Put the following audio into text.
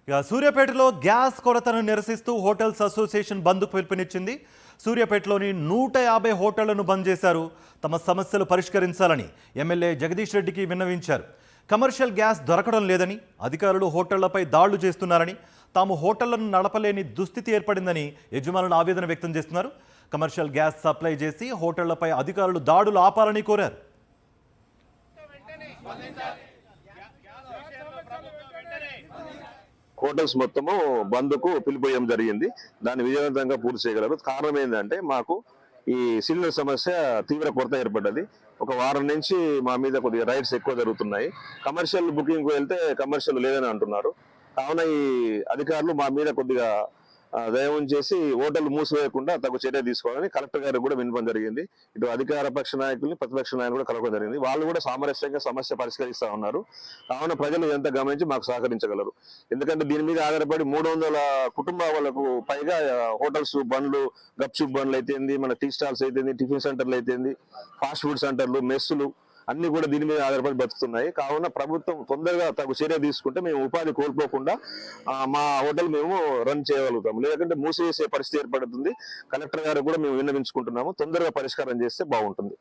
ఇక సూర్యాపేటలో గ్యాస్ కొరతను నిరసిస్తూ హోటల్స్ అసోసియేషన్ బంద్ పిలుపునిచ్చింది. సూర్యాపేటలోని 150 హోటళ్లను బంద్ చేశారు. తమ సమస్యలు పరిష్కరించాలని ఎమ్మెల్యే జగదీష్ రెడ్డికి విన్నవించారు. కమర్షియల్ గ్యాస్ దొరకడం లేదని, అధికారులు హోటళ్లపై దాడులు చేస్తున్నారని, తాము హోటళ్లను నడపలేని దుస్థితి ఏర్పడిందని యజమానులు ఆవేదన వ్యక్తం చేస్తున్నారు. కమర్షియల్ గ్యాస్ సప్లై చేసి హోటళ్లపై అధికారులు దాడులు ఆపాలని కోరారు. హోటల్స్ మొత్తము బంద్కు పిలిపోయడం జరిగింది. దాన్ని విజయవంతంగా పూర్తి చేయగలరు. కారణం ఏంటంటే మాకు ఈ సిలిండర్ సమస్య తీవ్ర కొరత ఏర్పడ్డది. ఒక వారం నుంచి మా మీద కొద్దిగా రైడ్స్ ఎక్కువ జరుగుతున్నాయి. కమర్షియల్ బుకింగ్ వెళ్తే కమర్షియల్ లేదని అంటున్నారు. కావున ఈ అధికారులు మా మీద కొద్దిగా దయం చేసి హోటల్ మూసివేయకుండా తగు చర్య తీసుకోవాలని కలెక్టర్ గారికి కూడా వినపడం జరిగింది. ఇటు అధికార పక్ష నాయకుల్ని, ప్రతిపక్ష నాయకులు కూడా కలవడం జరిగింది. వాళ్ళు కూడా సామరస్యంగా సమస్య పరిష్కరిస్తా ఉన్నారు. కావున ప్రజలు ఎంత గమనించి మాకు సహకరించగలరు. ఎందుకంటే దీని మీద ఆధారపడి 300 కుటుంబాలకు పైగా హోటల్స్, బండ్లు, గప్చుప్ బండ్లు అయితేంది, మన టీ స్టాల్స్ అయితేంది, టిఫిన్ సెంటర్లు అయితేంది, ఫాస్ట్ ఫుడ్ సెంటర్లు, మెస్సులు అన్ని కూడా దీని మీద ఆధారపడి బతుకుతున్నాయి. కావున ప్రభుత్వం తొందరగా తగు చర్య తీసుకుంటే మేము ఉపాధి కోల్పోకుండా మా హోటల్ మేము రన్ చేయగలుగుతాము. లేదంటే మూసివేసే పరిస్థితి ఏర్పడుతుంది. కలెక్టర్ గారు కూడా మేము విన్నవించుకుంటున్నాము. తొందరగా పరిష్కారం చేస్తే బాగుంటుంది.